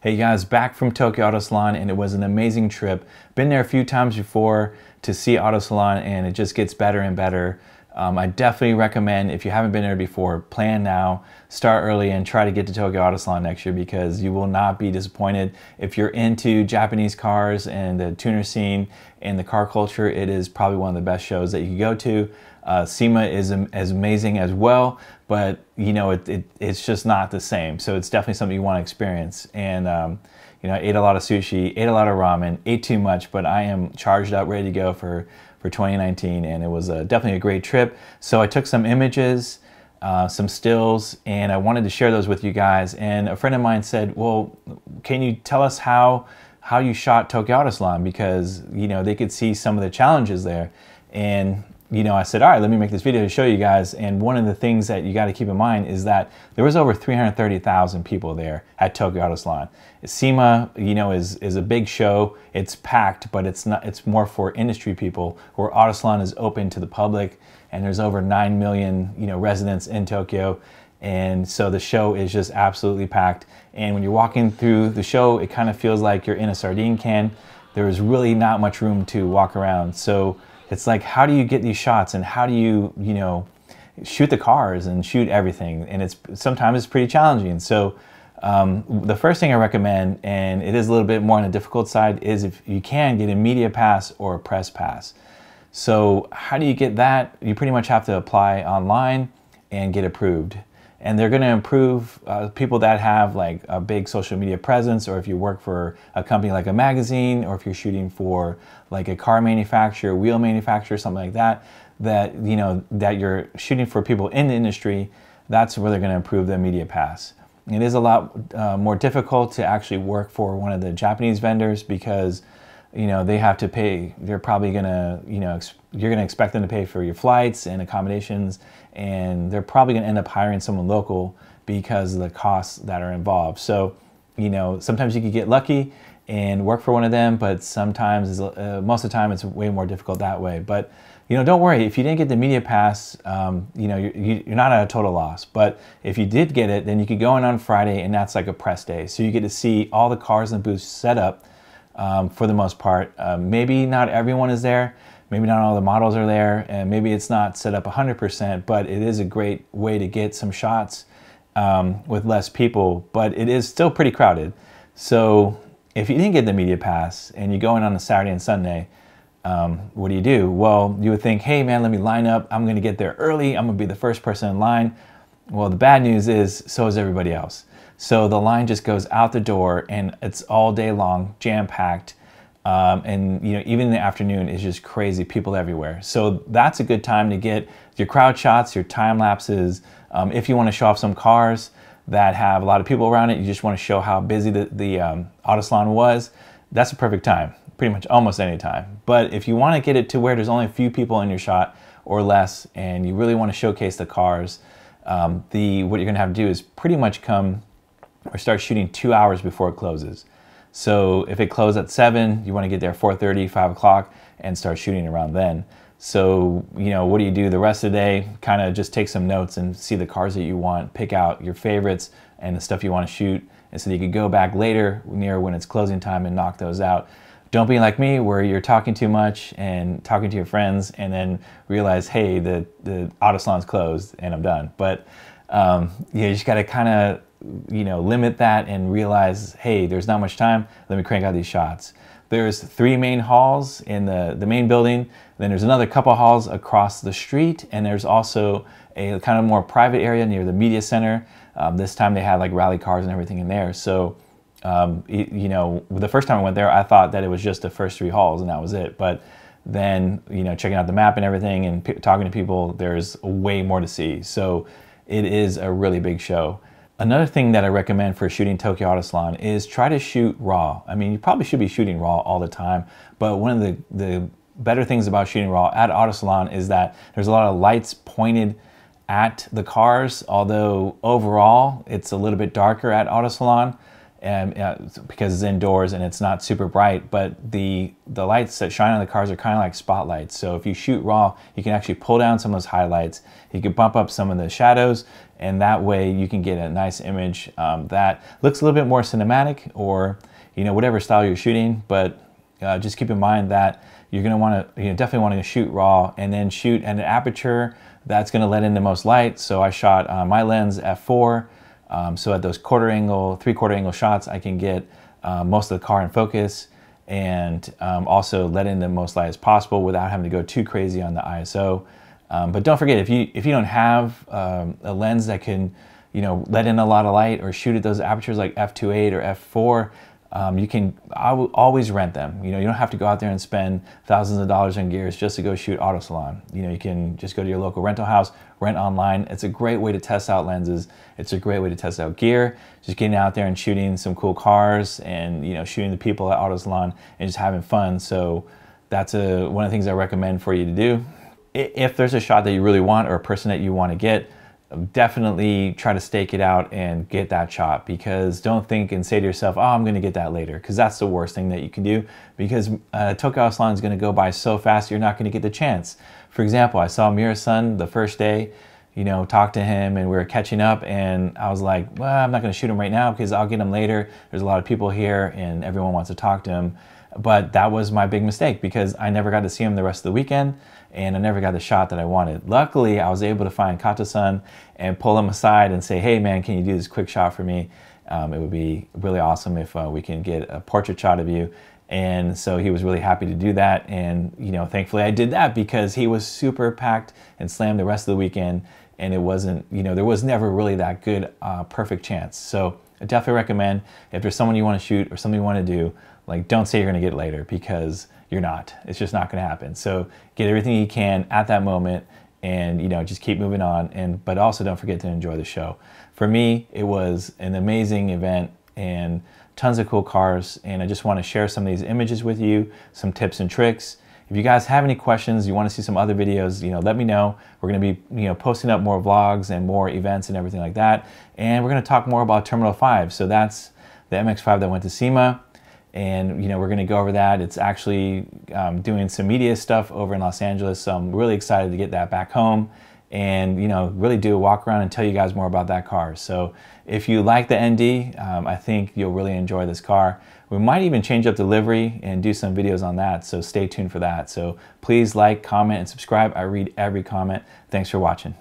Hey guys, back from Tokyo Auto Salon, and it was an amazing trip. Been there a few times before to see Auto Salon, and it just gets better and better. I definitely recommend, if you haven't been there before, plan now, start early, and try to get to Tokyo Auto Salon next year because you will not be disappointed. If you're into Japanese cars and the tuner scene and the car culture, it is probably one of the best shows that you can go to. SEMA is as amazing as well, but you know it's just not the same. So it's definitely something you want to experience. And you know, I ate a lot of sushi, ate a lot of ramen, ate too much, but I am charged up, ready to go for 2019, and it was definitely a great trip. So I took some images, some stills, and I wanted to share those with you guys. And a friend of mine said, well, can you tell us how you shot Tokyo Auto Salon, because you know they could see some of the challenges there. And you know, I said, all right, let me make this video to show you guys. And one of the things that you got to keep in mind is that there was over 330,000 people there at Tokyo Auto Salon. SEMA, you know, is a big show. It's packed, but it's not. It's more for industry people. Where Auto Salon is open to the public, and there's over 9 million, you know, residents in Tokyo. And so the show is just absolutely packed. And when you're walking through the show, it kind of feels like you're in a sardine can. There is really not much room to walk around. So it's like, how do you get these shots, and how do you know, shoot the cars and shoot everything? And sometimes it's pretty challenging. So the first thing I recommend, and it is a little bit more on the difficult side, is if you can get a media pass or a press pass. So how do you get that? You pretty much have to apply online and get approved. And they're going to approve people that have like a big social media presence, or if you work for a company like a magazine, or if you're shooting for like a car manufacturer, wheel manufacturer, something like that, that you know that you're shooting for people in the industry. That's where they're going to approve the media pass. It is a lot more difficult to actually work for one of the Japanese vendors, because you know they have to pay. They're probably going to, you know, you're going to expect them to pay for your flights and accommodations, and they're probably going to end up hiring someone local because of the costs that are involved. So, you know, sometimes you could get lucky and work for one of them, but sometimes, most of the time, it's way more difficult that way. But, you know, don't worry. If you didn't get the media pass, you know, you're not at a total loss. But if you did get it, then you could go in on Friday, and that's like a press day. So you get to see all the cars and booths set up for the most part. Maybe not everyone is there. Maybe not all the models are there, and maybe it's not set up 100%, but it is a great way to get some shots with less people, but it is still pretty crowded. So if you didn't get the media pass and you go in on a Saturday and Sunday, what do? Well, you would think, hey man, let me line up. I'm gonna get there early. I'm gonna be the first person in line. Well, the bad news is, so is everybody else. So the line just goes out the door, and it's all day long, jam-packed. And you know, even in the afternoon is just crazy, people everywhere. So that's a good time to get your crowd shots, your time lapses. If you want to show off some cars that have a lot of people around it, you just want to show how busy the Auto Salon was, that's a perfect time, pretty much almost any time. But if you want to get it to where there's only a few people in your shot or less, and you really want to showcase the cars, what you're going to have to do is pretty much come or start shooting 2 hours before it closes. So if it closed at 7, you want to get there 4:30, 5 o'clock, and start shooting around then. So, you know, what do? The rest of the day, kind of just take some notes and see the cars that you want, pick out your favorites and the stuff you want to shoot, and so that you could go back later near when it's closing time and knock those out. Don't be like me, where you're talking too much and talking to your friends and then realize, hey, the Auto Salon's closed and I'm done. But yeah, you just got to kind of, you know, limit that and realize, hey, there's not much time, let me crank out these shots. There's 3 main halls in the main building, then there's another couple halls across the street, and there's also a kind of more private area near the media center. This time they had like rally cars and everything in there. So you know, the first time I went there, I thought that it was just the first 3 halls and that was it. But then, you know, checking out the map and everything and talking to people, there's way more to see. So it is a really big show. Another thing that I recommend for shooting Tokyo Auto Salon is try to shoot raw. I mean, you probably should be shooting raw all the time, but one of the better things about shooting raw at Auto Salon is that there's a lot of lights pointed at the cars, although overall it's a little bit darker at Auto Salon, and because it's indoors and it's not super bright, but the lights that shine on the cars are kind of like spotlights. So if you shoot raw, you can actually pull down some of those highlights, you can bump up some of the shadows, and that way you can get a nice image that looks a little bit more cinematic, or whatever style you're shooting. But just keep in mind that you're going to want to definitely want to shoot raw, and then shoot at an aperture that's going to let in the most light. So I shot my lens f4, so at those three-quarter angle shots I can get most of the car in focus, and also let in the most light as possible without having to go too crazy on the ISO. But don't forget, if you don't have a lens that can let in a lot of light or shoot at those apertures like f2.8 or f4, I will always rent them. You don't have to go out there and spend thousands of dollars on gears just to go shoot Auto Salon. You can just go to your local rental house, rent online. It's a great way to test out lenses. It's a great way to test out gear. Just getting out there and shooting some cool cars, and shooting the people at Auto Salon and just having fun. So that's one of the things I recommend for you to do. If there's a shot that you really want, or a person that you want to get, definitely try to stake it out and get that shot, because don't think and say to yourself, oh, I'm going to get that later, because that's the worst thing that you can do, because Tokyo Auto Salon is going to go by so fast you're not going to get the chance. For example, I saw Mira-san the first day, talked to him, and we were catching up, and I was like, well, I'm not going to shoot him right now because I'll get him later. There's a lot of people here and everyone wants to talk to him. But that was my big mistake, because I never got to see him the rest of the weekend, and I never got the shot that I wanted. Luckily, I was able to find Kato-san and pull him aside and say, hey man, can you do this quick shot for me? It would be really awesome if we can get a portrait shot of you. And so he was really happy to do that, and thankfully I did that, because he was super packed and slammed the rest of the weekend, and it wasn't, there was never really that good perfect chance. So I definitely recommend, if there's someone you want to shoot or something you want to do, like, don't say you're going to get it later, because you're not. It's just not going to happen. So get everything you can at that moment, and just keep moving on. But also don't forget to enjoy the show. For me, it was an amazing event and tons of cool cars, and I just want to share some of these images with you, some tips and tricks. If you guys have any questions, you want to see some other videos, let me know. We're going to be posting up more vlogs and more events and everything like that. And we're going to talk more about Terminal 5. So that's the MX-5 that went to SEMA. And we're going to go over that. It's actually doing some media stuff over in Los Angeles, so I'm really excited to get that back home and really do a walk around and tell you guys more about that car. So if you like the ND, I think you'll really enjoy this car. We might even change up the livery and do some videos on that, so stay tuned for that. So please like, comment, and subscribe. I read every comment. Thanks for watching.